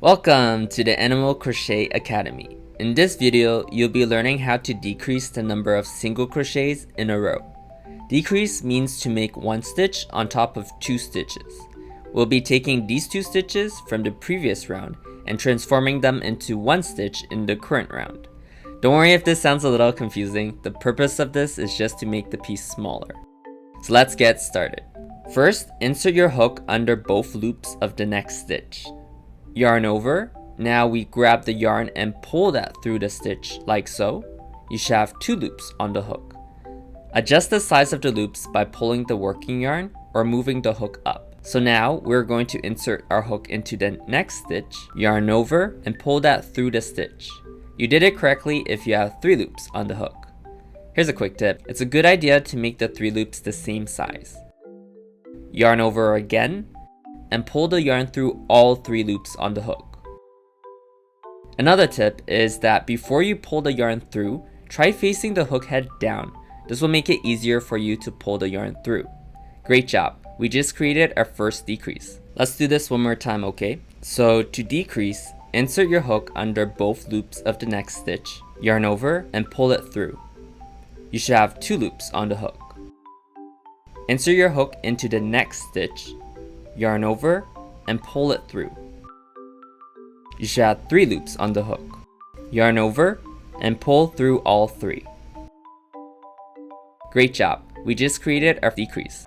Welcome to the Animal Crochet Academy. In this video, you'll be learning how to decrease the number of single crochets in a row. Decrease means to make one stitch on top of two stitches. We'll be taking these two stitches from the previous round and transforming them into one stitch in the current round. Don't worry if this sounds a little confusing. The purpose of this is just to make the piece smaller. So let's get started. First, insert your hook under both loops of the next stitch. Yarn over. Now we grab the yarn and pull that through the stitch like so. You should have two loops on the hook. Adjust the size of the loops by pulling the working yarn or moving the hook up. So now we're going to insert our hook into the next stitch, yarn over, and pull that through the stitch. You did it correctly if you have three loops on the hook. Here's a quick tip. It's a good idea to make the three loops the same size. Yarn over again, and pull the yarn through all three loops on the hook. Another tip is that before you pull the yarn through, try facing the hook head down. This will make it easier for you to pull the yarn through. Great job! We just created our first decrease. Let's do this one more time, okay? So to decrease, insert your hook under both loops of the next stitch, yarn over, and pull it through. You should have two loops on the hook. Insert your hook into the next stitch, yarn over, and pull it through. You should have three loops on the hook. Yarn over, and pull through all three. Great job! We just created our decrease.